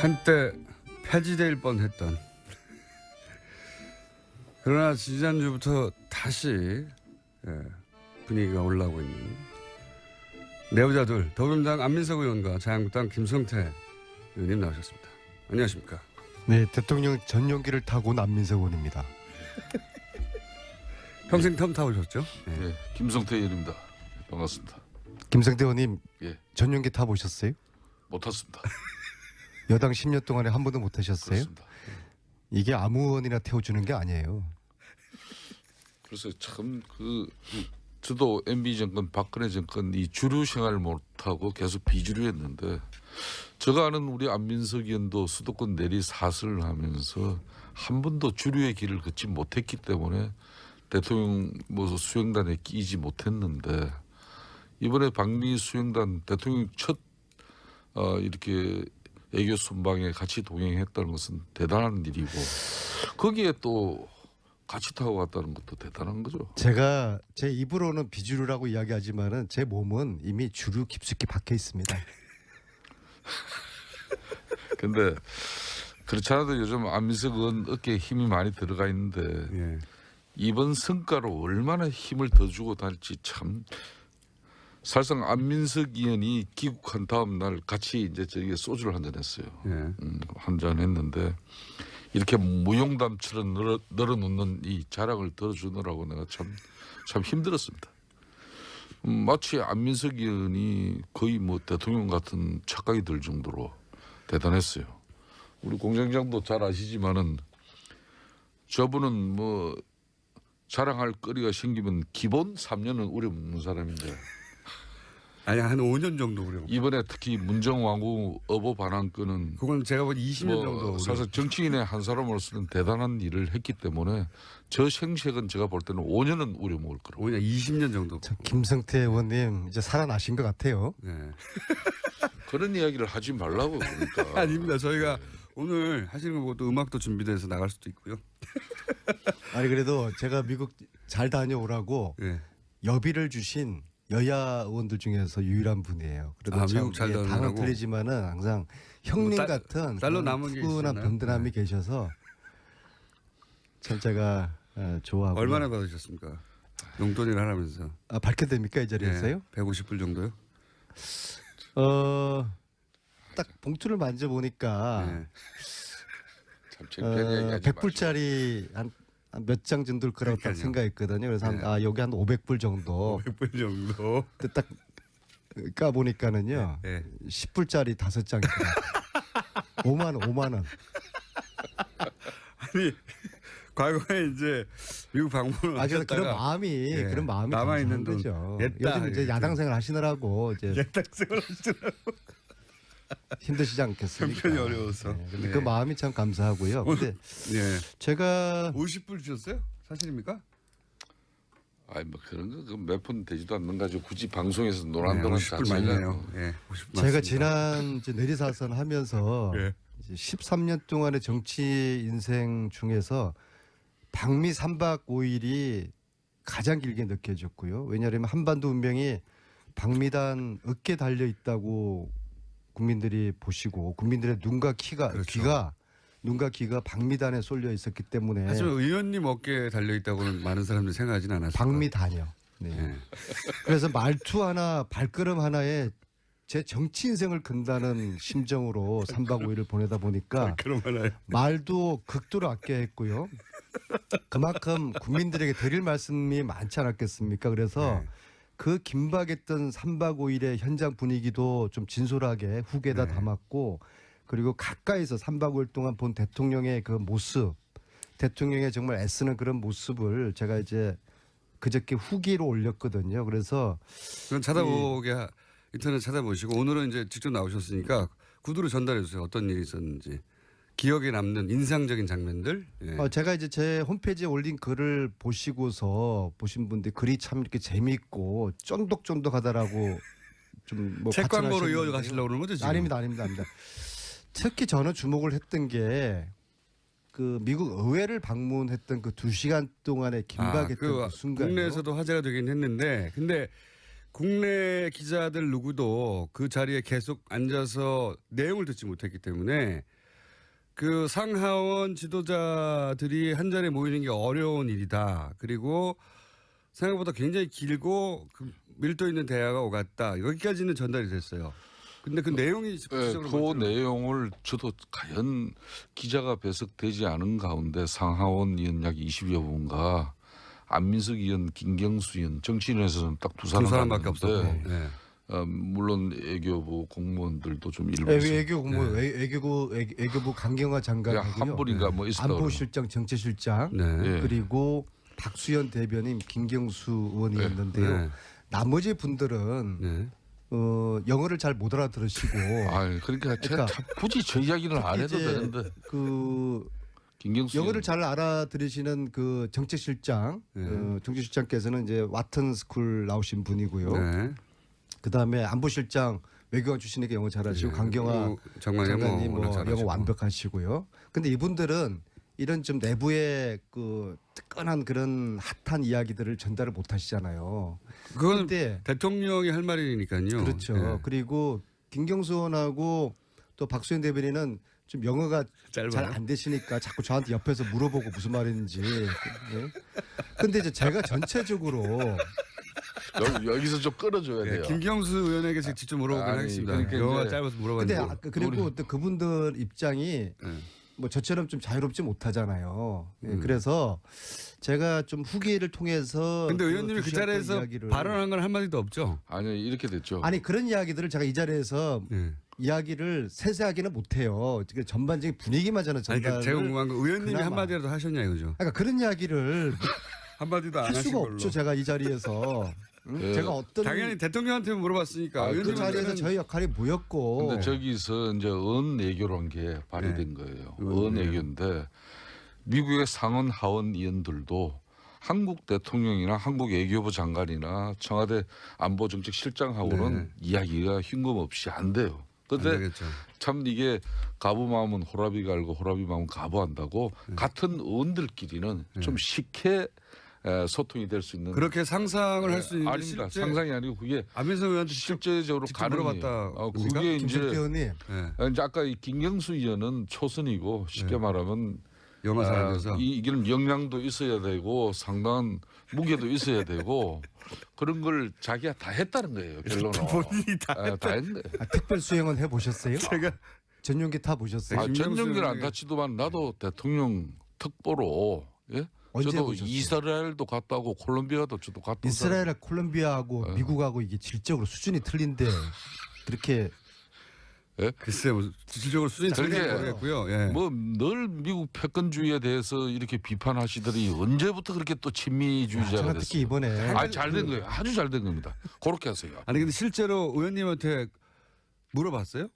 한때 폐지될 뻔했던 그러나 지난주부터 다시 분위기가 올라오고 있는 내부자들 더불어민주당 안민석 의원과 자유한국당 김성태 의원님 나오셨습니다. 안녕하십니까? 네, 대통령 전용기를 타고 온 안민석 의원입니다. 평생 텀 타보셨죠? 네, 김성태 의원입니다. 반갑습니다. 김성태 의원님, 예, 전용기 타보셨어요? 못 탔습니다. 여당 10년 동안에 한 번도 못 타셨어요? 그렇습니다. 이게 아무 의원이나 태워주는 게 아니에요. 그래서 참 저도 MB 정권, 박근혜 정권 이 주류 생활을 못하고 계속 비주류였는데 제가 아는 우리 안민석 의원도 수도권 내리 사슬을 하면서 한 번도 주류의 길을 걷지 못했기 때문에 대통령 수행단에 끼지 못했는데 이번에 방미 수행단 대통령 첫 이렇게 애교 순방에 같이 동행했다는 것은 대단한 일이고 거기에 또 같이 타고 갔다는 것도 대단한 거죠. 제가 제 입으로는 비주류라고 이야기하지만은 제 몸은 이미 주류 깊숙이 박혀 있습니다. 근데 그렇지 않아도 요즘 안민석 의원 어깨에 힘이 많이 들어가 있는데 예. 이번 성과로 얼마나 힘을 더 주고 다닐지 참 사실상 안민석 의원이 귀국한 다음 날 같이 이제 저기 소주를 한잔 했어요. 예. 한잔 했는데 이렇게 무용담처럼 늘어놓는 이 자랑을 들어주느라고 내가 참 힘들었습니다. 마치 안민석 의원이 거의 대통령 같은 착각이 들 정도로 대단했어요. 우리 공장장도 잘 아시지만은 저분은 자랑할 거리가 생기면 기본 3년은 우려먹는 사람인데 아니 한 5년 정도 그래요. 이번에 특히 문정왕후 어보 반환건은 그건 제가 본 20년 정도. 사실 정치인의 한 사람으로서는 대단한 일을 했기 때문에 저 생색은 제가 볼 때는 5년은 우려먹을 거라고. 5년 20년 정도. 김성태 의원님 이제 살아나신 것 같아요. 네. 그런 이야기를 하지 말라고 그러니까. 아닙니다. 저희가 오늘 하시는 거 보고 또 음악도 준비돼서 나갈 수도 있고요. 아니 그래도 제가 미국 잘 다녀오라고 예. 여비를 주신 여야 의원들 중에서 유일한 분이에요. 그래도 참 미국 잘 당은 다녀오라고? 틀리지만은 항상 형님 같은 딸로 남은 게 푸근한 있었나요? 든든함이 계셔서 참 제가 좋아하고. 얼마나 받으셨습니까? 용돈을 하라면서. 밝혀도 됩니까 이 자리에서요? 150불 정도요? 딱 봉투를 만져보니까 네. 참 창피한 이야기하지 100불짜리 한 몇 장 정도일 거라고 딱 그러니까요. 생각했거든요. 그래서 네. 여기 한 500불 정도. 100불 정도. 근데 딱 까보니까는요. 네. 10불짜리 5장이더라고요. 5만 원. 아니 과거에 이제 미국 방문을 그래서 하셨다가 그런 마음이 남아 있는 감사한 돈 거죠. 냈다, 요즘 이제 이렇게. 야당 생활 하시느라고 이제 예탁생을 하시더라고. 힘드시지 않겠습니까? 형편이 어려워서. 근데 네. 그 마음이 참 감사하고요. 근데 예. 제가 50불 주셨어요? 사실입니까? 아니 그런 거 몇 푼 되지도 않는 가지고 굳이 방송에서 노란도란 50불 많네요. 예. 50불 제가 맞습니다. 지난 이제 내리사선 하면서 예. 이제 13년 동안의 정치 인생 중에서 방미 3박 5일이 가장 길게 느껴졌고요. 왜냐하면 한반도 운명이 방미단 어깨에 달려 있다고 국민들이 보시고 국민들의 눈과 그렇죠. 귀가 방미단에 쏠려 있었기 때문에. 하지만 의원님 어깨에 달려 있다고는 많은 사람들이 생각하지는 않았어요. 방미단이요. 네. 예. 그래서 말투 하나 발걸음 하나에 제 정치 인생을 건다는 심정으로 3박 5일을 보내다 보니까 그럼 하나요. 말도 극도로 아껴야 했고요. 그만큼 국민들에게 드릴 말씀이 많지 않았겠습니까? 그래서 네. 그 긴박했던 3박 5일의 현장 분위기도 좀 진솔하게 후계에다 네. 담았고 그리고 가까이서 3박 5일 동안 본 대통령의 그 모습, 대통령의 정말 애쓰는 그런 모습을 제가 이제 그저께 후기로 올렸거든요. 그래서 그건 찾아보게 인터넷 찾아보시고 오늘은 이제 직접 나오셨으니까 구두로 전달해 주세요. 어떤 일이 있었는지. 기억에 남는 인상적인 장면들. 예. 제가 이제 제 홈페이지에 올린 글을 보시고서 보신 분들 글이 참 이렇게 재미있고 쫀득쫀득하다라고 좀 책 광고로 과찬하시는데요. 이어 가시려고 그러는 거죠, 지금? 아닙니다. 특히 저는 주목을 했던 게 그 미국 의회를 방문했던 그 2시간 동안의 긴박했던 그 순간. 국내에서도 화제가 되긴 했는데 근데 국내 기자들 누구도 그 자리에 계속 앉아서 내용을 듣지 못했기 때문에 그 상하원 지도자들이 한 자리에 모이는 게 어려운 일이다. 그리고 생각보다 굉장히 길고 그 밀도 있는 대화가 오갔다. 여기까지는 전달이 됐어요. 근데 그 내용이 그 내용을 저도 과연 기자가 배석되지 않은 가운데 상하원 의원 약 20여 분과 안민석 의원, 김경수 의원 정치인에서는 딱 두 사람밖에 없었고. 사람인데 네. 물론 애교부 공무원들도 좀 일부 외교부 강경화 장관이고요. 한 분인가 뭐 있었다. 안보실장, 정치실장 네. 예. 그리고 박수현 대변인, 김경수 의원이었는데요. 네. 나머지 분들은 네. 영어를 잘 못 알아들으시고 그러니까 그러니까 참 굳이 저 이야기는 안 해도 이제 되는데 그 김경수 영어를 의원. 잘 알아들으시는 그 정책실장, 정책실장께서는 이제 와튼 스쿨 나오신 분이고요. 네. 그 다음에 안보실장 외교관 출신에게 영어 잘하시고 네. 강경화 장관이 뭐 워낙 잘하시고. 영어 완벽하시고요. 근데 이분들은 이런 좀 내부의 그 뜨끈한 그런 핫한 이야기들을 전달을 못 하시잖아요. 그건 근데 대통령이 할 말이니까요. 그렇죠. 네. 그리고 김경수 의원하고 또 박수현 대변인은 좀 영어가 짧아요? 잘 안 되시니까 자꾸 저한테 옆에서 물어보고 무슨 말인지. 예? 근데 이제 제가 전체적으로 여기서 좀 끌어줘야 네, 돼요. 김경수 의원에게 직접 물어보긴 아니, 하겠습니다. 그러니까 영어가 이제- 짧아서 근데 물어봤는데. 그리고 또 그분들 입장이 네. 뭐 저처럼 좀 자유롭지 못하잖아요. 예, 음. 그래서 제가 좀 후기를 통해서 근데 그 의원님이 그 주시했던 자리에서 이야기를- 발언한 건 한마디도 없죠. 아니 이렇게 됐죠. 아니 그런 이야기들을 제가 이 자리에서 네. 이야기를 세세하게는 못해요. 전반적인 분위기만 저는 아니, 전달을. 그러니까 제가 궁금한 거 의원님이 그나마. 한마디라도 하셨냐 이거죠. 그러니까 그런 이야기를 한마디도 안 할 하신 수가 걸로. 없죠. 제가 이 자리에서 예. 제가 어떤 당연히 대통령한테 물어봤으니까. 그 그 의원님한테는 자리에서 저희 역할이 뭐였고. 근데 저기서 이제 언외교란 게 발휘된 거예요. 언외교인데 미국의 상원 하원 의원들도 한국 대통령이나 한국 외교부 장관이나 청와대 안보정책실장하고는 이야기가 흉금없이 안 돼요. 안 그런데 되겠죠. 참 이게 가부 마음은 호라비 갈고 호라비 마음은 가부한다고 같은 의원들끼리는 좀 쉽게 소통이 될 수 있는 그렇게 상상을 할 수 있는데 아닙니다. 실제 상상이 아니고 그게 안민석 의원한테 실제적으로 직접 가능해요. 물어봤다. 그게 김석태 이제 의원님 이제 아까 이 김경수 의원은 초선이고 쉽게 말하면 영어 사람에서 이게는 역량도 있어야 되고 상당한 무게도 있어야 되고 그런 걸 자기가 다 했다는 거예요. 결론은 본인이 다 다 했네. 특별 수행은 해보셨어요? 제가 전용기 타 보셨어요? 김경수 전용기는 안 의원에게- 다치더만 나도 대통령 특보로 예? 언제 저도 보셨어요? 이스라엘도 갔다 오고 콜롬비아도 저도 갔다 온 이스라엘, 콜롬비아하고 미국하고 이게 질적으로 수준이 틀린데 그렇게 글쎄 뭐 실질적으로 수준이 그러게. 틀린지 모르겠고요. 예. 뭐 늘 미국 패권주의에 대해서 이렇게 비판하시더니 언제부터 그렇게 또 친미주의자가 제가 됐어요? 특히 이번에 잘 된 거예요. 아주 잘 된 겁니다. 그렇게 하세요. 아니 근데 실제로 의원님한테 물어봤어요?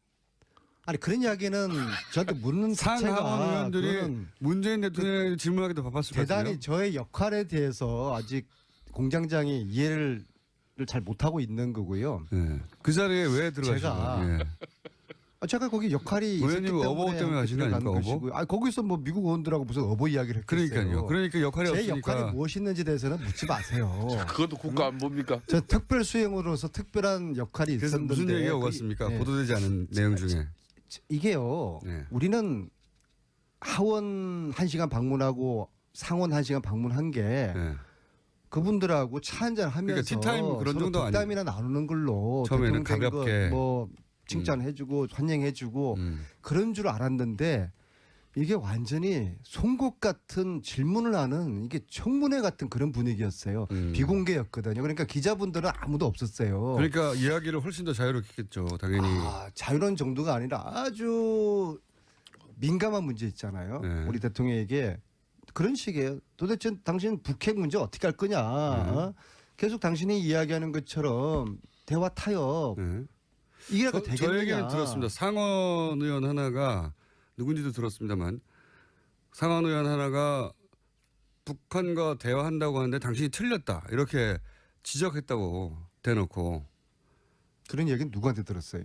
아니 그런 이야기는 저한테 묻는 상하원 자체가 의원들이 그거는 문재인 대통령에게 질문하기도 바빴을 것 같아요. 대단히 저의 역할에 대해서 아직 공장장이 이해를 잘 못하고 있는 거고요. 예. 그 자리에 왜 들어가신 제가 거예요? 예. 제가 거기 역할이 있었기 의원님은 때문에 어버 때문에 가신 거 들어간 아닙니까, 어버? 것이고요. 아니 거기서 뭐 미국 의원들하고 무슨 어버 이야기를 했겠어요. 그러니까요. 그러니까 역할이 제 없으니까. 역할이 무엇이있는지 대해서는 묻지 마세요. 그것도 국가 안 봅니까? 저 특별 수행으로서 특별한 역할이 그래서 있었는데 무슨 얘기가 그게- 오갔습니까? 예. 보도되지 않은 내용 중에. 이게요. 네. 우리는 하원 1시간 방문하고 상원 1시간 방문한 게 예. 그분들하고 차 한잔 하면서 그러니까 티타임 그런 서로 정도 덕담이나 나누는 걸로 처음에는 대통령 된 거 가볍게. 뭐 칭찬해주고 환영해주고 그런 줄 알았는데 이게 완전히 송곳 같은 질문을 하는 이게 청문회 같은 그런 분위기였어요. 비공개였거든요. 그러니까 기자분들은 아무도 없었어요. 그러니까 이야기를 훨씬 더 자유롭겠죠. 당연히. 자유로운 정도가 아니라 아주 민감한 문제 있잖아요. 네. 우리 대통령에게 그런 식이에요. 도대체 당신 북핵 문제 어떻게 할 거냐. 어? 계속 당신이 이야기하는 것처럼 대화 타협 예. 이게 저 되겠느냐. 얘기는 들었습니다. 상원 의원 하나가 누군지도 들었습니다만 상원 의원 하나가 북한과 대화한다고 하는데 당신이 틀렸다 이렇게 지적했다고 대놓고. 그런 얘기는 누구한테 들었어요?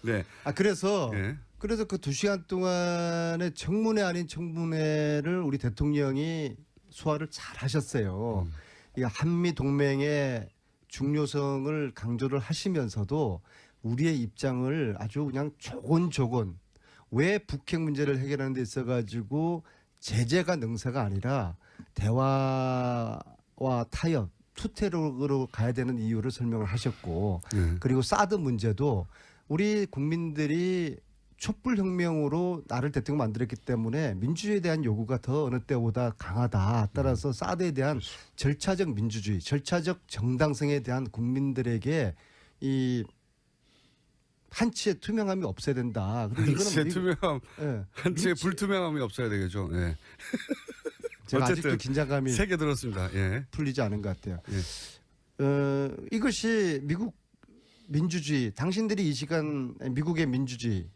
네. 그래서 예. 그 2시간 동안의 청문회 아닌 청문회를 우리 대통령이 소화를 잘 하셨어요. 이 한미 동맹의 중요성을 강조를 하시면서도 우리의 입장을 아주 그냥 조곤조곤 왜 북핵 문제를 해결하는 데 있어가지고 제재가 능사가 아니라 대화와 타협, 투태력으로 가야 되는 이유를 설명을 하셨고 그리고 사드 문제도 우리 국민들이 촛불혁명으로 나를 대통령 만들었기 때문에 민주주의에 대한 요구가 더 어느 때보다 강하다. 따라서 사드에 대한 절차적 민주주의, 절차적 정당성에 대한 국민들에게 이 한치의 투명함이 없어야 된다. 그리고 한치의 투명함, 예. 한치의 불투명함이 없어야 되겠죠. 예. 제가 아직도 어쨌든 긴장감이 세 개 들었습니다. 예. 풀리지 않은 것 같아요. 예. 이것이 미국 민주주의, 당신들이 이 시간 미국의 민주주의,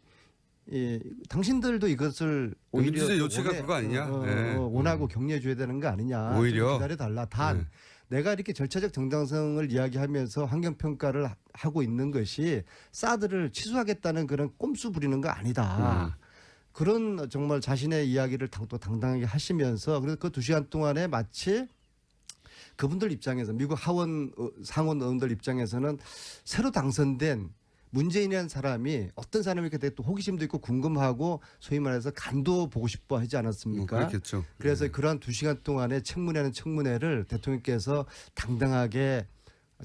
당신들도 이것을 오히려 민주주의 요체가 그거 아니냐? 예. 원하고 격려해줘야 되는 거 아니냐? 오히려? 기다려달라. 단 내가 이렇게 절차적 정당성을 이야기하면서 환경평가를 하고 있는 것이 사드를 취소하겠다는 그런 꼼수 부리는 거 아니다. 그런 정말 자신의 이야기를 또 당당하게 하시면서 그래서 그 2시간 동안에 마치 그분들 입장에서 미국 상원 의원들 입장에서는 새로 당선된 문재인이라는 사람이 어떤 사람이 이렇게 또 호기심도 있고 궁금하고 소위 말해서 간도 보고 싶어 하지 않았습니까? 그렇겠죠. 그래서 그러한 2시간 동안에 청문회는 청문회를 대통령께서 당당하게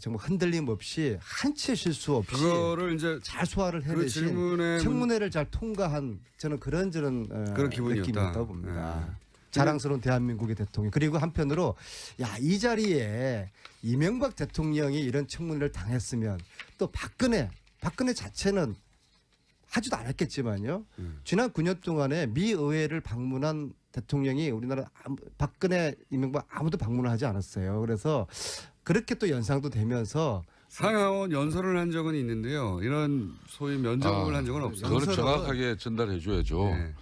정말 흔들림 없이 한치의 실수 없이 그거를 이제 잘 소화를 그 해내신 질문에 청문회를 잘 통과한 저는 그런 그런 기분이었다. 느낌이었다고 봅니다. 예. 자랑스러운 대한민국의 대통령. 그리고 한편으로 이 자리에 이명박 대통령이 이런 청문회를 당했으면 또 박근혜 자체는 하지도 않았겠지만요. 지난 9년 동안에 미 의회를 방문한 대통령이 우리나라 박근혜, 이명박 아무도 방문을 하지 않았어요. 그래서 그렇게 또 연상도 되면서 상하원 연설을 한 적은 있는데요. 이런 소위 면접을 한 적은 없어요. 그거를 정확하게 전달해 줘야죠. 네.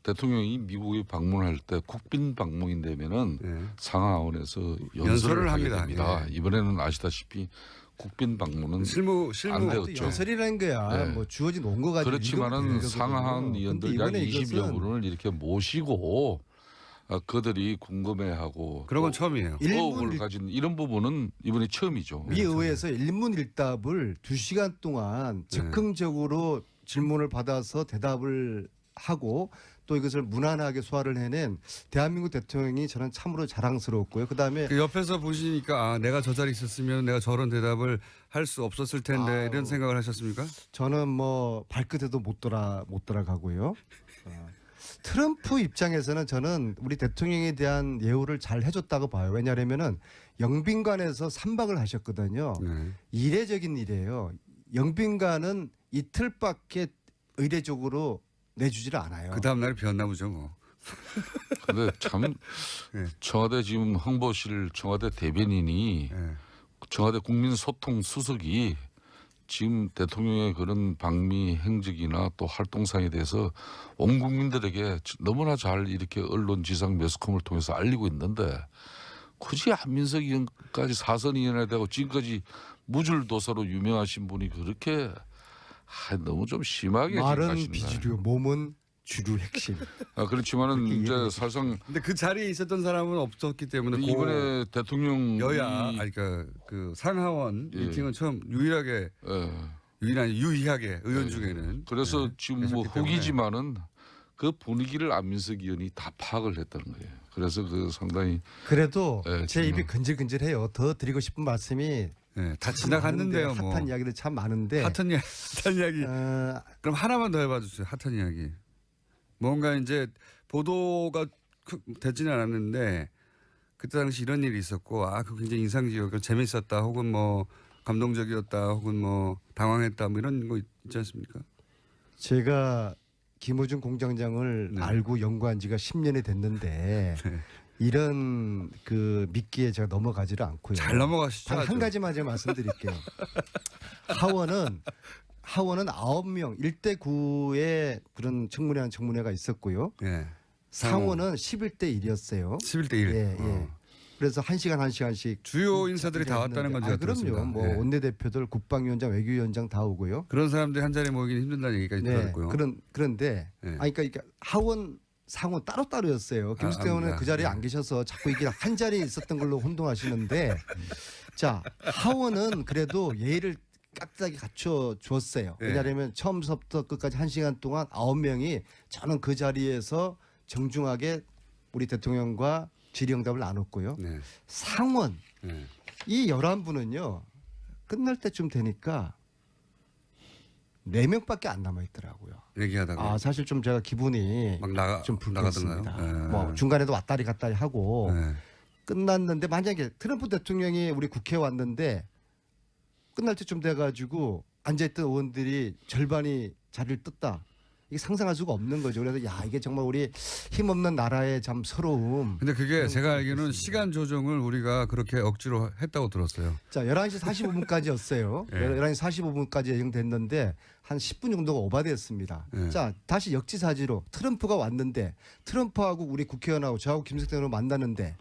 대통령이 미국에 방문할 때 국빈 방문인데면은 네. 상하원에서 연설을 연설을 하게 합니다. 됩니다. 예. 이번에는 아시다시피 국빈 방문은 실무 안 또 되었죠. 연설이라는 거야. 네. 뭐 주어진 온거 가지고 그렇지만은 읽으면 상하원 되거든요. 의원들 근데 약 이번에 20여 이것은 분을 이렇게 모시고 그들이 궁금해하고 그런 건 또 처음이에요. 의혹을 가진 이런 부분은 이번이 처음이죠. 미 의회에서 일문일답을 2시간 동안 즉흥적으로 질문을 받아서 대답을 하고 또 이것을 무난하게 소화를 해낸 대한민국 대통령이 저는 참으로 자랑스러웠고요. 그다음에 그 옆에서 보시니까 내가 저 자리에 있었으면 내가 저런 대답을 할 수 없었을 텐데 아유. 이런 생각을 하셨습니까? 저는 뭐 발끝에도 못 돌아가고요. 트럼프 입장에서는 저는 우리 대통령에 대한 예우를 잘 해줬다고 봐요. 왜냐하면은 영빈관에서 3박을 하셨거든요. 네. 이례적인 일이에요. 영빈관은 이틀밖에 의례적으로 내주지를 않아요. 그 다음 날에 비었나 보죠 뭐. 근데 참 네. 청와대 지금 홍보실 청와대 대변인이 네. 청와대 국민소통 수석이 지금 대통령의 그런 방미 행적이나 또 활동상에 대해서 온 국민들에게 너무나 잘 이렇게 언론 지상 매스컴을 통해서 알리고 있는데 굳이 한민석 의원까지 사선위원회 되고 지금까지 무줄도사로 유명하신 분이 그렇게 너무 좀 심하게 말은 생각하시는 비주류, 몸은 주류 핵심. 그렇지만은 이제 사실상 근데 그 자리에 있었던 사람은 없었기 때문에 이번에 대통령 여야 아니 그러니까 그 상하원 예. 미팅은 처음 유일하게 유일하게 의원 중에는 그래서 네, 지금 뭐 했었기 때문에. 후기지만은 그 분위기를 안민석 의원이 다 파악을 했다는 거예요. 그래서 그 상당히 그래도 네, 제 입이 지금. 근질근질해요. 더 드리고 싶은 말씀이 네, 다 참 지나갔는데요 많은데, 뭐. 핫한 이야기들 참 많은데 핫한 이야기. 그럼 하나만 더 해봐 주세요. 핫한 이야기. 뭔가 이제 보도가 되지는 않았는데 그때 당시 이런 일이 있었고 그거 굉장히 인상적이었고 재밌었다 혹은 뭐 감동적이었다 혹은 뭐 당황했다 뭐 이런 거 있지 않습니까? 제가 김호중 공장장을 네. 알고 연구한 지가 10년이 됐는데 네. 이런 그 미끼에 제가 넘어가지를 않고요. 잘 넘어가시죠. 단 한 아주. 가지만 제가 말씀드릴게요. 하원은 9명 1대 9의 그런 청문회가 있었고요. 예. 상원은 11대 1이었어요. 11대 1. 예, 예. 그래서 1시간씩 주요 인사들이 다 왔다는 건 제가 그럼요. 들었습니다. 뭐 예. 원내대표들, 국방위원장, 외교위원장 다 오고요. 그런 사람들이 한 자리에 모이기는 힘들다는 얘기까지 들었고요. 그런데 네. 그러니까 하원 상원 따로따로였어요. 김숙태 의원은 압니다. 그 자리에 네. 안 계셔서 자꾸 이게 한 자리에 있었던 걸로 혼동하시는데 자 하원은 그래도 예의를 깍듯하게 갖춰 주었어요. 네. 왜냐하면 처음부터 끝까지 1시간 동안 9명이 저는 그 자리에서 정중하게 우리 대통령과 질의응답을 나눴고요. 네. 상원 네. 이 11분은요. 끝날 때쯤 되니까 4명밖에 안 남아 있더라고요. 얘기하다가 사실 좀 제가 기분이 막 좀 불쾌했습니다. 나가던가요? 네. 뭐 중간에도 왔다리 갔다리 하고 네. 끝났는데 만약에 트럼프 대통령이 우리 국회에 왔는데 끝날 때쯤 돼가지고 앉아있던 의원들이 절반이 자리를 떴다. 이게 상상할 수가 없는 거죠. 그래서 야 이게 정말 우리 힘없는 나라의 참 서러움. 근데 그게 제가 알기로는 시간 조정을 우리가 그렇게 억지로 했다고 들었어요. 자 11시 45분까지였어요. 예. 11시 45분까지 예정됐는데 한 10분 정도가 오바됐습니다. 예. 자 다시 역지사지로 트럼프가 왔는데 트럼프하고 우리 국회의원하고 저하고 김석태 의원을 만나는데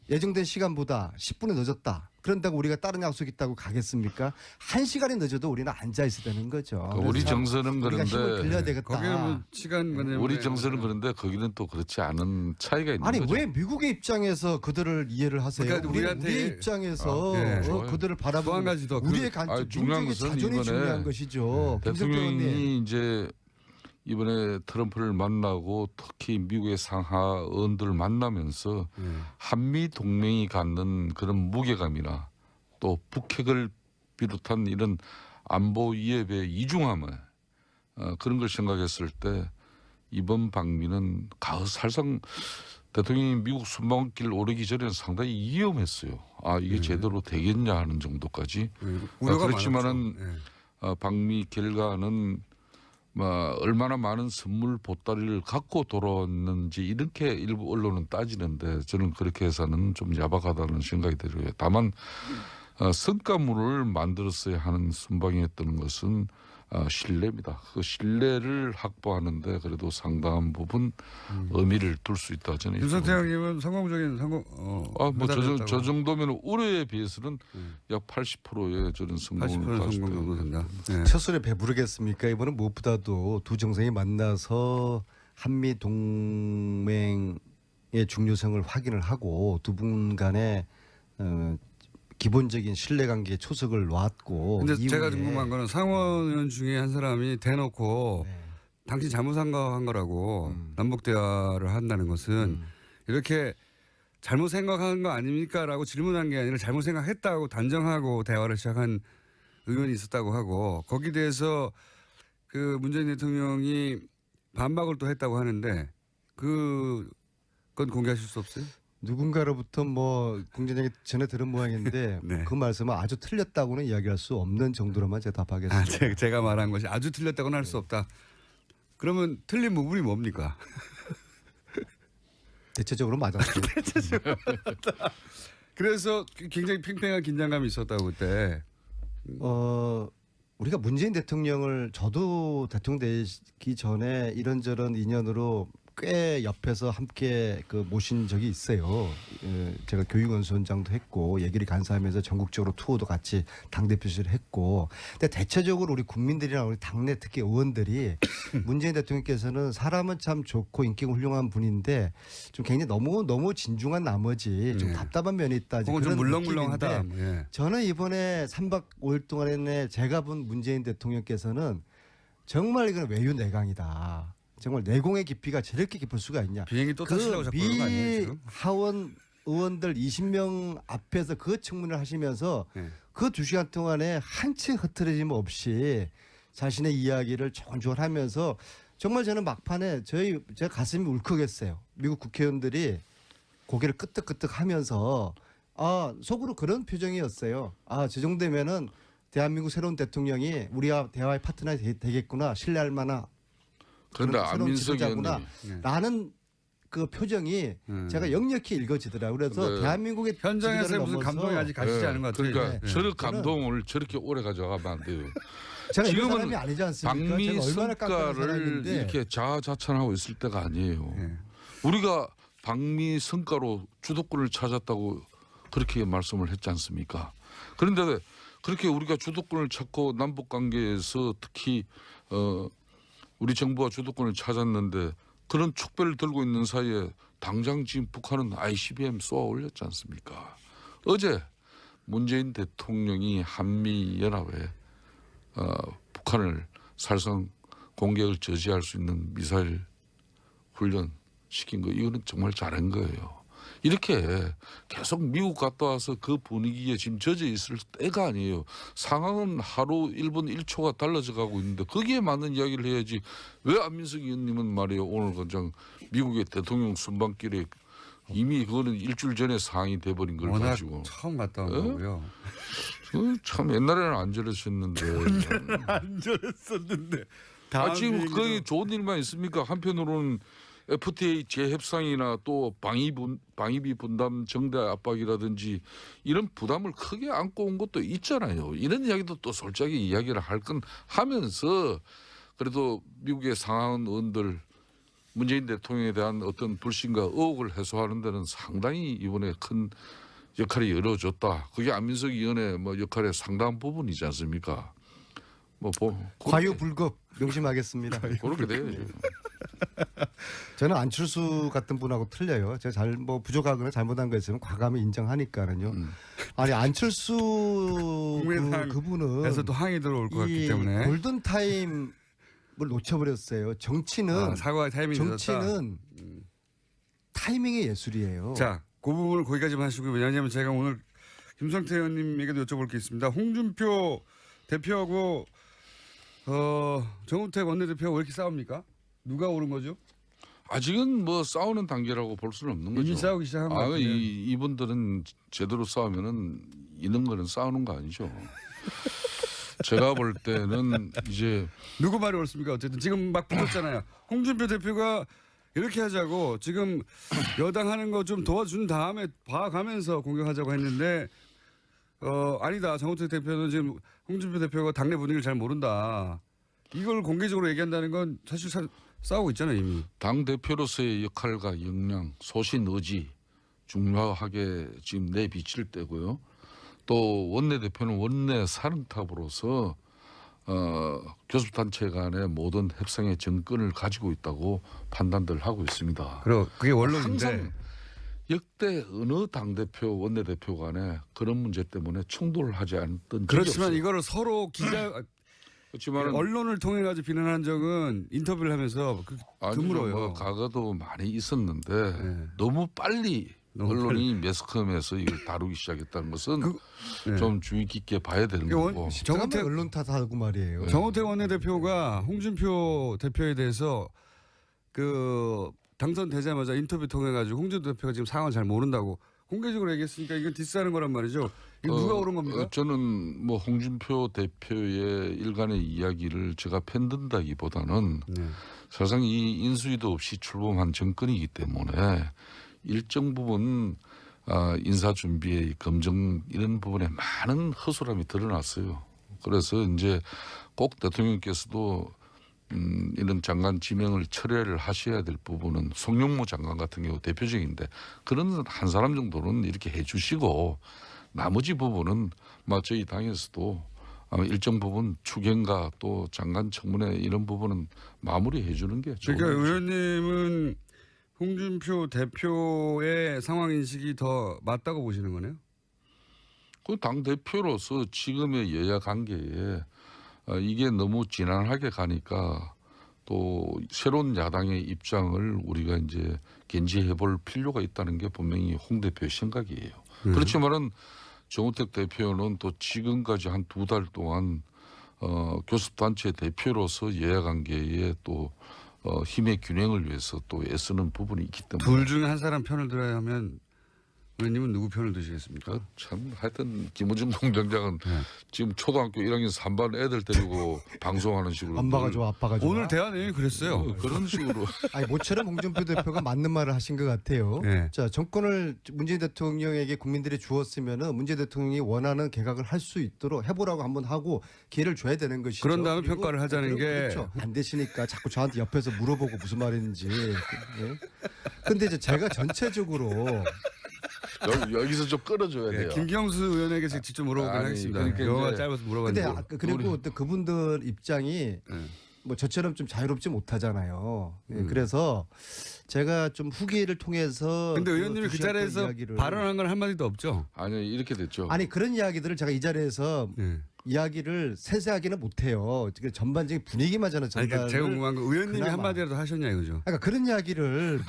예정된 시간보다 10분이 늦었다. 그런다고 우리가 다른 약속 있다고 가겠습니까? 1시간이 늦어도 우리는 앉아 있어야 되는 거죠. 우리 그래서 정서는 우리가 힘을 그런데 빌려야 되겠다. 거기는 뭐 시간 관념 우리 정서는 그런데 거기는 또 그렇지 않은 차이가 있는 아니 거죠. 왜 미국의 입장에서 그들을 이해를 하세요? 그러니까 우리한테 우리의 입장에서 네. 좋아요. 그들을 또 바라보고 한 가지 더 우리의 중요한 민족의 것은 자존이 이번에 중요한 것이죠. 김석태 의원님. 대통령이 이제 이번에 트럼프를 만나고 특히 미국의 상하원들을 만나면서 한미 동맹이 갖는 그런 무게감이나 또 북핵을 비롯한 이런 안보 위협의 이중함을 그런 걸 생각했을 때 이번 방미는 사실상 대통령이 미국 순방길 오르기 전에는 상당히 위험했어요. 이게 제대로 되겠냐 하는 정도까지. 우려가 그렇지만은 많았죠. 방미 결과는 얼마나 많은 선물 보따리를 갖고 돌아왔는지 이렇게 일부 언론은 따지는데 저는 그렇게 해서는 좀 야박하다는 생각이 들어요. 다만 성과물을 만들었어야 하는 순방이었던 것은 신뢰입니다. 그 신뢰를 확보하는데 그래도 상당한 부분 의미를 둘 수 있다 저는. 윤석태 형님은 성공적인 저 정도면 우려에 비해서는 약 80%의 저는 성공을 80% 가졌다. 성공 정도 된다. 네. 첫 술에 배부르겠습니까? 이번은 무엇보다도 두 정상이 만나서 한미 동맹의 중요성을 확인을 하고 두 분 간의 기본적인 신뢰관계에 초석을 놨고. 근데 이후에 제가 궁금한 거는 상원 의원 중에 한 사람이 대놓고 네. 당신 잘못 생각한 거라고 남북 대화를 한다는 것은 이렇게 잘못 생각한 거 아닙니까라고 질문한 게 아니라 잘못 생각했다고 단정하고 대화를 시작한 의원이 있었다고 하고 거기에 대해서 그 문재인 대통령이 반박을 또 했다고 하는데 그건 공개하실 수 없어요? 누군가로부터 뭐 공전장이 전에 들은 모양인데 네. 그 말씀은 아주 틀렸다고는 이야기할 수 없는 정도로만 제가 답하겠습니다. 제가 말한 것이 아주 틀렸다고는 할 수 없다. 그러면 틀린 부분이 뭡니까? 대체적으로 맞았어요. 그래서 굉장히 팽팽한 긴장감이 있었다고 그때. 우리가 문재인 대통령을 저도 대통령 되기 전에 이런저런 인연으로 꽤 옆에서 함께 모신 적이 있어요. 제가 교육원수원장도 했고 예결위 간사하면서 전국적으로 투어도 같이 당대표실을 했고. 근데 대체적으로 우리 국민들이나 우리 당내 특히 의원들이 문재인 대통령께서는 사람은 참 좋고 인기가 훌륭한 분인데 좀 굉장히 너무 진중한 나머지 좀 답답한 면이 있다. 혹은 좀 물렁물렁하다. 예. 저는 이번에 3박 5일 동안에 제가 본 문재인 대통령께서는 정말 이건 외유내강이다. 정말 내공의 깊이가 저렇게 깊을 수가 있냐. 비행기 또 타시려고 자꾸 그런 거 아니에요 지금? 하원 의원들 20명 앞에서 그 청문회를 하시면서 네. 그 2시간 동안에 한치 흐트러짐 없이 자신의 이야기를 조곤조곤 하면서 정말 저는 막판에 제가 가슴이 울컥했어요. 미국 국회의원들이 고개를 끄덕끄덕 하면서 속으로 그런 표정이었어요. 저 정도면은 대한민국 새로운 대통령이 우리와 대화의 파트너가 되겠구나. 신뢰할 만한 그런데 새로운 안민석 지도자구나 의원님 라는 그 표정이 제가 역력히 읽어지더라고요. 그래서 네. 대한민국의 현장에서 지도자를 무슨 넘어서 감동이 아직 가시지 않은 것 같아요. 그러니까 네. 저런 감동을 저렇게 오래 가져가면 안 돼요. 제가 이런 지금은 사람이 아니지 않습니까? 방미 제가 얼마나 깜깜한 성과를 사람인데 이렇게 자아자찬하고 있을 때가 아니에요. 네. 우리가 방미 성과로 주도권을 찾았다고 그렇게 말씀을 했지 않습니까? 그런데 그렇게 우리가 주도권을 찾고 남북 관계에서 특히 우리 정부가 주도권을 찾았는데 그런 촉배를 들고 있는 사이에 당장 지금 북한은 ICBM 쏘아 올렸지 않습니까? 어제 문재인 대통령이 한미연합에 북한을 살상 공격을 저지할 수 있는 미사일 훈련 시킨 거 이거는 정말 잘한 거예요. 이렇게 계속 미국 갔다 와서 그 분위기에 지금 젖어 있을 때가 아니에요. 상황은 하루 1분 1초가 달라져 가고 있는데 거기에 맞는 이야기를 해야지. 왜 안민석 의원님은 말이에요. 오늘 그냥 미국의 대통령 순방길에 이미 그거는 일주일 전에 상황이 돼버린 걸 워낙 가지고. 처음 갔다 온 예? 거고요. 참 옛날에는 안 저랬었는데. 안 저랬었는데. 지금 거의 좋은 일만 있습니까? 한편으로는 FTA 재협상이나 또 방위비 분담 정대 압박이라든지 이런 부담을 크게 안고 온 것도 있잖아요. 이런 이야기도 또 솔직하게 이야기를 할 건 하면서 그래도 미국의 상하원 의원들 문재인 대통령에 대한 어떤 불신과 의혹을 해소하는 데는 상당히 이번에 큰 역할이 이루어졌다. 그게 안민석 의원의 뭐 역할의 상당한 부분이지 않습니까? 과유불급 명심하겠습니다. 그렇게 돼야죠. 저는 안철수 같은 분하고 틀려요. 제가 부족하거나 잘못한 거 있으면 과감히 인정하니까는요. 아니 안철수 그분은 에서도 항의 들어올 것 같기 이 때문에 골든 타임을 놓쳐버렸어요. 정치는 사과의 타이밍이 늦었다. 정치는 타이밍의 예술이에요. 자, 그 부분을 거기까지만 하시고요. 왜냐하면 제가 오늘 김성태 의원님에게도 여쭤볼 게 있습니다. 홍준표 대표하고 정우택 원내대표가 왜 이렇게 싸웁니까? 누가 오른 거죠? 아직은 뭐 싸우는 단계라고 볼 수는 없는 거죠. 이미 싸우기 시작한 것 같아요. 이분들은 제대로 싸우면은 이런 거는 싸우는 거 아니죠. 제가 볼 때는 이제 누구 말이 옳습니까? 어쨌든 지금 막 붙었잖아요. 홍준표 대표가 이렇게 하자고 지금 여당 하는 거 좀 도와준 다음에 봐가면서 공격하자고 했는데 아니다. 정우택 대표는 지금 홍준표 대표가 당내 분위기를 잘 모른다. 이걸 공개적으로 얘기한다는 건 사실 싸우고 있잖아요 이미. 당 대표로서의 역할과 역량, 소신, 의지 중요하게 지금 내비칠 때고요. 또 원내 대표는 원내 사령탑으로서 교섭단체 간의 모든 협상의 정권을 가지고 있다고 판단들 하고 있습니다. 그리고 그게 원론인데. 항상 역대 어느 당 대표, 원내 대표 간에 그런 문제 때문에 충돌을 하지 않던 적이 그렇지만 없어요. 이거를 서로 그렇지만 언론을 통해 가지고 비난한 적은 인터뷰를 하면서 드물어요. 뭐 과거도 많이 있었는데 네. 너무 빨리 언론이 매스컴에서 이걸 다루기 시작했다는 것은 좀 주의 깊게 봐야 되는 거고. 정우택 언론 탓하고 말이에요. 정우택 원내대표가 홍준표 대표에 대해서 당선되자마자 인터뷰 통해 가지고 홍준표 대표가 지금 상황을 잘 모른다고 공개적으로 얘기했으니까 이건 디스하는 거란 말이죠. 이거 누가 옳은 겁니까? 저는 뭐 홍준표 대표의 일간의 이야기를 제가 편든다기보다는 사실상 이 인수위도 없이 출범한 정권이기 때문에 일정 부분 인사 준비에 검증 이런 부분에 많은 허술함이 드러났어요. 그래서 이제 꼭 대통령께서도 이런 장관 지명을 철회를 하셔야 될 부분은 송영무 장관 같은 경우 대표적인데 그런 한 사람 정도는 이렇게 해주시고 나머지 부분은 저희 당에서도 일정 부분 추경과 또 장관 청문회 이런 부분은 마무리해 주는 게 좋은 그러니까 거죠. 의원님은 홍준표 대표의 상황 인식이 더 맞다고 보시는 거네요? 그 당 대표로서 지금의 여야 관계에 이게 너무 진한하게 가니까 또 새로운 야당의 입장을 우리가 이제 견지해 볼 필요가 있다는 게 분명히 홍 대표의 생각이에요. 그렇지만은 정우택 대표는 또 지금까지 한 2달 동안 교섭단체 대표로서 여야 관계에 또 힘의 균형을 위해서 또 애쓰는 부분이 있기 때문에 둘 중에 한 사람 편을 들어야 하면 의원님은 누구 편을 드시겠습니까? 참 하여튼 김우중 공장장은 지금 초등학교 1학년 3반 애들 데리고 방송하는 식으로 엄마가 좋아, 아빠가 좋아. 오늘 대화 내용이 그랬어요. 그런 식으로 아니 모처럼 홍준표 대표가 맞는 말을 하신 것 같아요. 네. 자 정권을 문재인 대통령에게 국민들이 주었으면은 문재인 대통령이 원하는 개각을 할 수 있도록 해보라고 한번 하고 기회를 줘야 되는 것이죠. 그런 다음에 그리고 평가를 하자는 게. 그렇죠. 안 되시니까 자꾸 저한테 옆에서 물어보고 무슨 말인지. 그런데 이제 제가 전체적으로 여기서 좀 끌어줘야 돼요. 김경수 의원에게 직접 물어보긴 아니, 하겠습니다. 그러니까 영어가 이제 짧아서 근데 물어봤는데. 그리고 또 그분들 입장이 뭐 저처럼 좀 자유롭지 못하잖아요. 예, 음. 그래서 제가 좀 후기를 통해서 근데 의원님이 그 자리에서 발언한 건 한마디도 없죠. 아니 이렇게 됐죠. 아니 그런 이야기들을 제가 이 자리에서 네. 이야기를 세세하게는 못해요. 전반적인 분위기만 저는 아니, 전달을. 그러니까 제가 궁금한 거 의원님이 그나마. 한마디라도 하셨냐 이거죠. 그러니까 그런 이야기를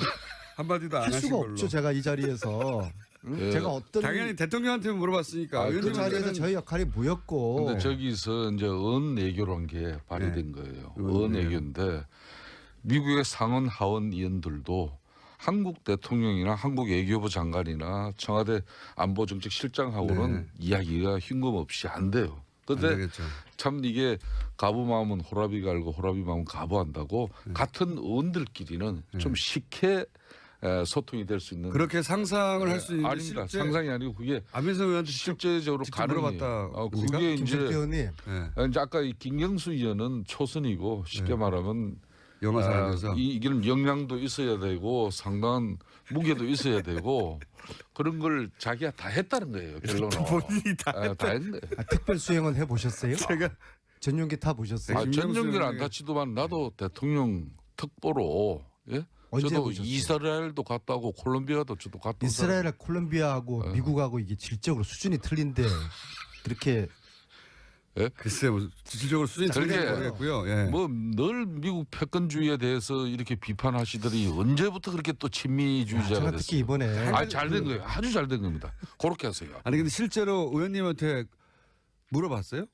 한마디도 안 할 하신 수가 걸로. 없죠. 제가 이 자리에서 예. 제가 어떤 당연히 대통령한테 물어봤으니까. 아, 그 의원님한테는 자리에서 저희 역할이 뭐였고. 근데 저기서 이제 언외교란 게 발휘된 거예요. 언외교인데 미국의 상원 하원 의원들도 한국 대통령이나 한국 외교부 장관이나 청와대 안보정책실장하고는 이야기가 흉금없이 안 돼요. 안 그런데 되겠죠. 참 이게 가부 마음은 호라비 갈고 호라비 마음은 가부한다고 같은 의원들끼리는 좀 쉽게 소통이 될 수 있는 그렇게 상상을 할 수 있는데 아닙니다. 실제 상상이 아니고 그게 안민석 의원한테 실제적으로 직접 가능해요. 물어봤다. 그게 김성태 이제 의원님 이제 아까 이 김경수 의원은 초선이고 쉽게 말하면 영어 사람에서 이게는 역량도 있어야 되고 상당한 무게도 있어야 되고 그런 걸 자기가 다 했다는 거예요. 결론은 본인이 다 다 했네. 특별 수행은 해보셨어요? 제가 전용기 타 보셨어요? 아, 김경수 전용기는 안 의원이- 다치더만 나도 대통령 특보로 예? 언제 저도 해보셨어요? 이스라엘도 갔다 오고 콜롬비아도 저도 갔다 온 이스라엘, 콜롬비아하고 미국하고 이게 질적으로 수준이 틀린데 그렇게 글쎄 뭐 실질적으로 수준이 그러게. 틀린지 모르겠고요. 예. 뭐 늘 미국 패권주의에 대해서 이렇게 비판하시더니 언제부터 그렇게 또 친미주의자가 제가 됐어요? 특히 이번에 잘 된 거예요. 아주 잘 된 겁니다. 그렇게 하세요. 아니 근데 실제로 의원님한테 물어봤어요?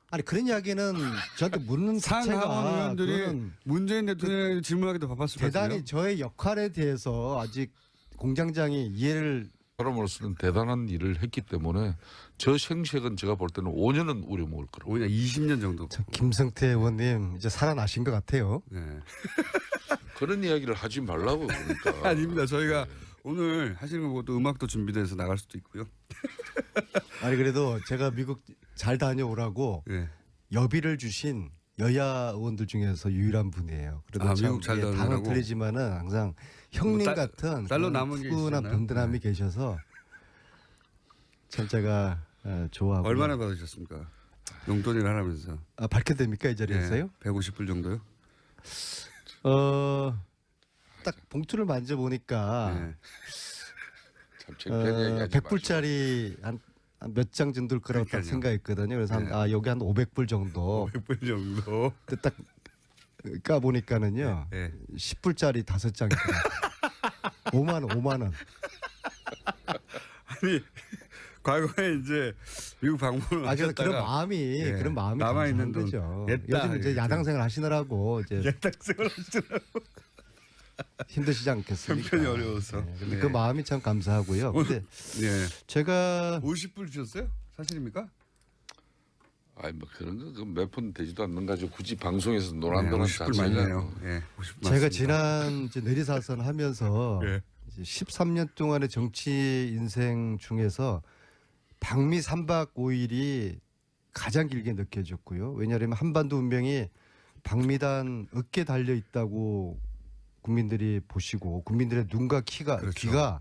아니 그런 이야기는 저한테 묻는 상하원 자체가 의원들이 그거는 문재인 대통령에게 질문하기도 바빴을 것 같아요. 대단히 저의 역할에 대해서 아직 공장장이 이해를 사람으로서는 대단한 일을 했기 때문에 저 생색은 제가 볼 때는 5년은 우려먹을 거라고. 오히려 20년 정도. 김성태 의원님 이제 살아나신 것 같아요. 네. 그런 이야기를 하지 말라고 그러니까. 아닙니다. 저희가 오늘 하시는 거 보고 또 음악도 준비돼서 나갈 수도 있고요. 아니 그래도 제가 미국 잘 다녀오라고 네. 여비를 주신 여야 의원들 중에서 유일한 분이에요. 그래도 아, 참 미국 잘 이게 다녀오라고? 당은 틀리지만은 항상 형님 뭐 같은 딸로 그런 남은 게 푸근한 있었나요? 든든함이 계셔서 참 제가 좋아하고 얼마나 받으셨습니까? 용돈을 하라면서. 밝혀도 됩니까 이 자리에서요? 150불 정도요? 딱 봉투를 만져 보니까 네. 참 창피한 이야기하지 100불짜리 한 몇 장 정도일 거라고 딱 그러니까요. 생각했거든요. 그래서 네. 여기 한 500불 정도. 100불 정도. 근데 딱 까보니까는요. 네. 10불짜리 5장이더라고요. 5만 원. 아니 과거에 이제 미국 방문을 아, 그래서 그런 하셨다가 마음이 예, 그런 마음이 남아있는 감사한 돈 거죠. 냈다, 요즘 이제 이렇게. 야당 생활 하시느라고 이제 예탁생을 하시더라고. 힘드시지 않겠습니까? 형편이 어려워서. 근데 네. 그 마음이 참 감사하고요. 근데 예. 제가 50불 주셨어요? 사실입니까? 아니 뭐 그런 거 몇 푼 되지도 않는 가지고 굳이 방송에서 네, 논한다는 50불 자체가 맞네요. 예. 50불 제가 맞습니다. 지난 이제 내리사선 하면서 예. 이제 13년 동안의 정치 인생 중에서 방미 3박 5일이 가장 길게 느껴졌고요. 왜냐하면 한반도 운명이 방미단 어깨에 달려 있다고 국민들이 보시고 국민들의 눈과 그렇죠.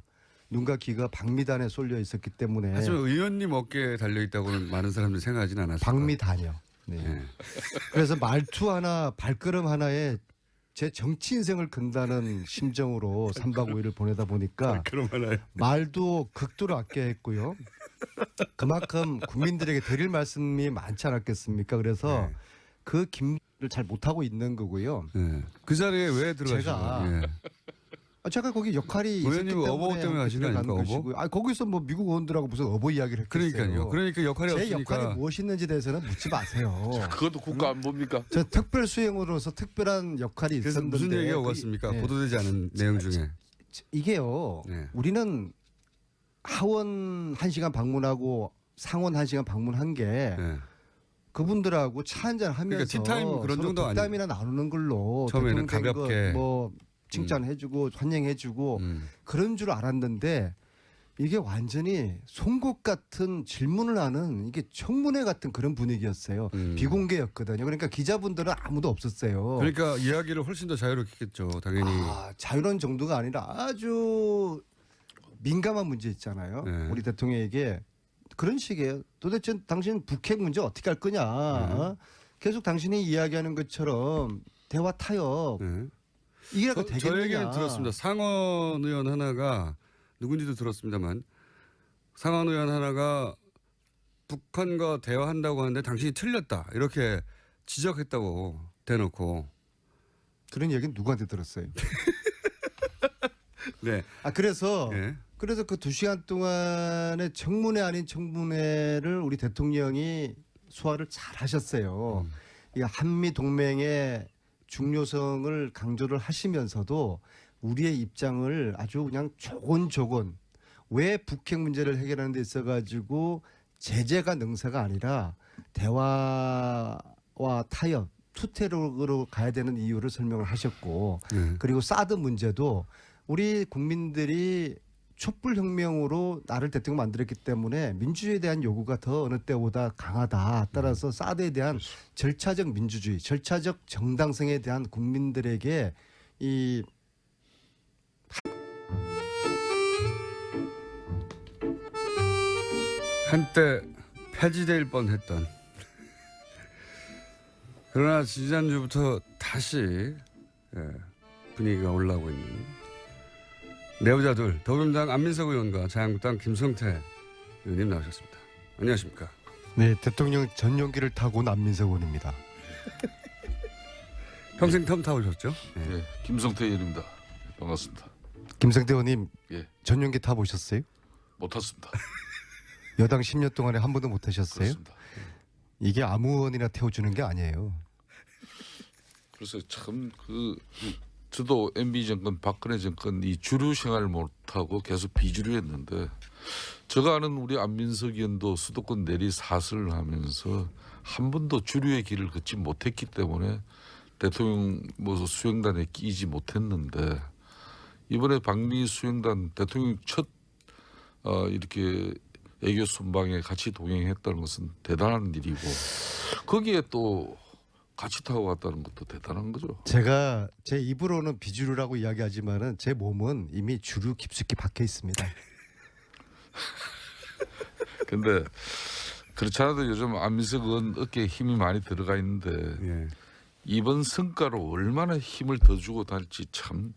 눈과 귀가 방미단에 쏠려 있었기 때문에 하지만 의원님 어깨에 달려 있다고는 많은 사람들이 생각하지는 않았어요. 방미단이요. 네. 예. 그래서 말투 하나 발걸음 하나에 제 정치 인생을 건다는 심정으로 3박 5일을 보내다 보니까 그럼 하나요. 말도 극도로 아껴야 했고요. 그만큼 국민들에게 드릴 말씀이 많지 않았겠습니까? 그래서 네. 그 김을 잘 못하고 있는 거고요. 예. 그 자리에 왜 들어가신 제가 거예요? 예. 제가 거기 역할이 있었기 의원님은 때문에 어버 때문에 가신 거 들어간 아닙니까, 어버? 것이고요. 거기서 뭐 미국 의원들하고 무슨 어버 이야기를 했겠어요. 그러니까요. 그러니까 역할이 제 없으니까. 역할이 무엇이있는지 대해서는 묻지 마세요. 그것도 국가 안 봅니까? 저 특별 수행으로서 특별한 역할이 그래서 있었는데 무슨 얘기가 그게- 오갔습니까? 네. 보도되지 않은 내용 중에. 이게요. 네. 우리는 하원 1시간 방문하고 상원 1시간 방문한 게 예. 그분들하고 차 한잔 하면서 그러니까 티타임 그런 정도 아니에요? 덕담이나 나누는 걸로 처음에는 대통령 된 가볍게. 거 뭐 칭찬해주고 환영해주고 그런 줄 알았는데 이게 완전히 송곳 같은 질문을 하는 이게 청문회 같은 그런 분위기였어요. 비공개였거든요. 그러니까 기자분들은 아무도 없었어요. 그러니까 이야기를 훨씬 더 자유롭게 했겠죠. 당연히. 자유로운 정도가 아니라 아주 민감한 문제 있잖아요. 네. 우리 대통령에게 그런 식이에요. 도대체 당신 북핵 문제 어떻게 할 거냐? 계속 당신이 이야기하는 것처럼 대화 타협 네. 이게 저 되겠느냐? 얘기는 들었습니다. 상원 의원 하나가 누군지도 들었습니다만 상원 의원 하나가 북한과 대화한다고 하는데 당신이 틀렸다 이렇게 지적했다고 대놓고. 그런 얘기는 누구한테 들었어요? 네. 그래서 예. 그 2시간 동안의 청문회 아닌 청문회를 우리 대통령이 소화를 잘 하셨어요. 이 한미 동맹의 중요성을 강조를 하시면서도 우리의 입장을 아주 그냥 조곤조곤 왜 북핵 문제를 해결하는 데 있어가지고 제재가 능사가 아니라 대화와 타협 투태력으로 가야 되는 이유를 설명을 하셨고 그리고 사드 문제도 우리 국민들이 촛불혁명으로 나를 대통령 만들었기 때문에 민주주의에 대한 요구가 더 어느 때보다 강하다. 따라서 사드에 대한 절차적 민주주의, 절차적 정당성에 대한 국민들에게 이 한때 폐지될 뻔했던 그러나 지난주부터 다시 분위기가 올라오고 있는 내부자들 더불어민주당 안민석 의원과 자유한국당 김성태 의원님 나오셨습니다. 안녕하십니까? 네, 대통령 전용기를 타고 온 안민석 의원입니다. 평생 텀 타보셨죠? 네. 예, 김성태 의원입니다. 반갑습니다. 김성태 의원님 예, 전용기 타보셨어요? 못 탔습니다. 여당 10년 동안에 한 번도 못 타셨어요? 그렇습니다. 이게 아무 의원이나 태워주는 게 아니에요. 그래서 참 저도 MB 정권, 박근혜 정권 이 주류 생활을 못하고 계속 비주류했는데 제가 아는 우리 안민석 의원도 수도권 내리 사슬을 하면서 한 번도 주류의 길을 걷지 못했기 때문에 대통령 수행단에 끼지 못했는데 이번에 방미 수행단 대통령 첫 이렇게 애교 순방에 같이 동행했다는 것은 대단한 일이고 거기에 또 같이 타고 갔다는 것도 대단한 거죠. 제가 제 입으로는 비주류라고 이야기하지만은 제 몸은 이미 주류 깊숙이 박혀 있습니다. 근데 그렇지 않아도 요즘 안민석 의원 어깨에 힘이 많이 들어가 있는데 예. 이번 성과로 얼마나 힘을 더 주고 다닐지 참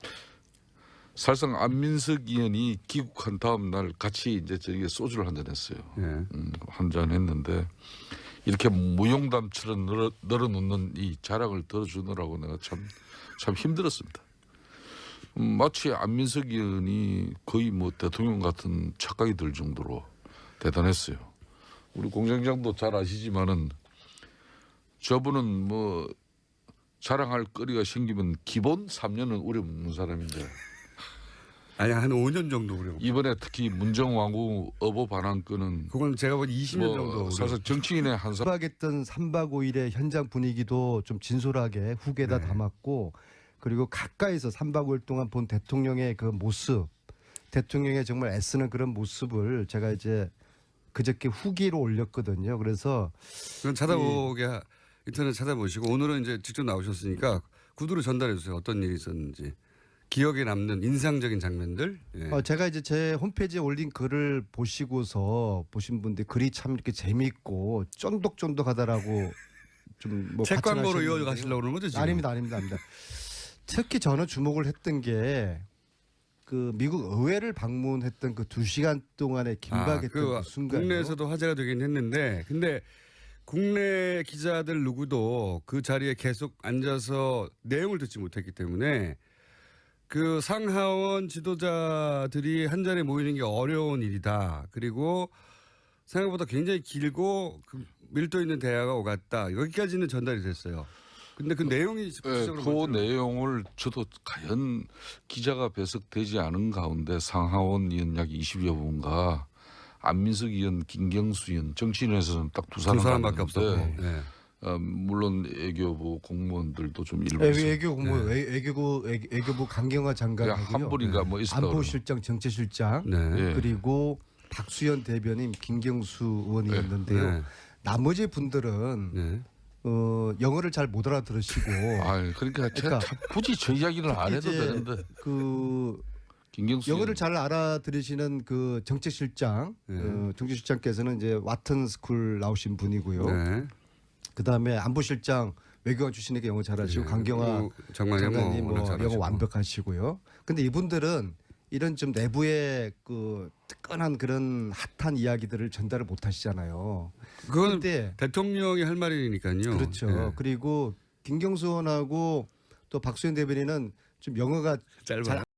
사실상 안민석 의원이 귀국한 다음 날 같이 이제 저기 소주를 한잔 했어요. 예. 한잔 했는데 이렇게 무용담처럼 늘어놓는 이 자랑을 들어주느라고 내가 참 힘들었습니다. 마치 안민석 의원이 거의 대통령 같은 착각이 들 정도로 대단했어요. 우리 공장장도 잘 아시지만은 저분은 자랑할 거리가 생기면 기본 3년은 우려먹는 사람인데 아니 한 5년 정도 그래요. 이번에 특히 문정왕후 어보 반환건은 그건 제가 본 20년 정도. 사실 정치인의 한 사람 수박했던 3박 5일의 현장 분위기도 좀 진솔하게 후계에다 네. 담았고 그리고 가까이서 3박 5일 동안 본 대통령의 그 모습 대통령의 정말 애쓰는 그런 모습을 제가 이제 그저께 후기로 올렸거든요. 그래서 그건 찾아보게 인터넷 찾아보시고 오늘은 이제 직접 나오셨으니까 구두로 전달해 주세요. 어떤 일이 있었는지. 기억에 남는 인상적인 장면들. 예. 제가 이제 제 홈페이지에 올린 글을 보시고서 보신 분들 글이 참 이렇게 재미있고 쫀득쫀득하다라고 좀 책 광고로 과찬하시는 이어 분들이요. 가시려고 그러는 거죠 지금? 아닙니다. 특히 저는 주목을 했던 게 그 미국 의회를 방문했던 그 2시간 동안의 긴박했던 그 순간. 국내에서도 화제가 되긴 했는데 근데 국내 기자들 누구도 그 자리에 계속 앉아서 내용을 듣지 못했기 때문에 그 상하원 지도자들이 한 자리에 모이는 게 어려운 일이다. 그리고 생각보다 굉장히 길고 밀도 있는 대화가 오갔다. 여기까지는 전달이 됐어요. 근데 그 내용이 그 내용을 저도 과연 기자가 배석되지 않은 가운데 상하원 의원 약 20여 분과 안민석 의원, 김경수 의원 정치인에서는 딱 두 사람밖에 없었고. 갔는데 네. 물론 애교부 공무원들도 좀 일부 외교부 강경화 장관하고요. 한 분인가 있었다. 안보실장, 정치실장 네. 그리고 박수현 대변인, 김경수 의원이었는데요. 네. 나머지 분들은 네. 영어를 잘 못 알아들으시고 그러니까 참 굳이 저 이야기를 안 해도 되는데 그 김경수 영어를 잘 알아들으시는 그 정책실장, 네. 정책실장께서는 이제 와튼 스쿨 나오신 분이고요. 네. 그다음에 안보실장 외교관 출신에게 영어 잘하시고 강경화 장관님 뭐 영어 완벽하시고요. 근데 이분들은 이런 좀 내부의 그 뜨끈한 그런 핫한 이야기들을 전달을 못 하시잖아요. 그건 근데 대통령이 할 말이니까요. 그렇죠. 네. 그리고 김경수 의원하고 또 박수현 대변인은 좀 영어가 짧아요. 잘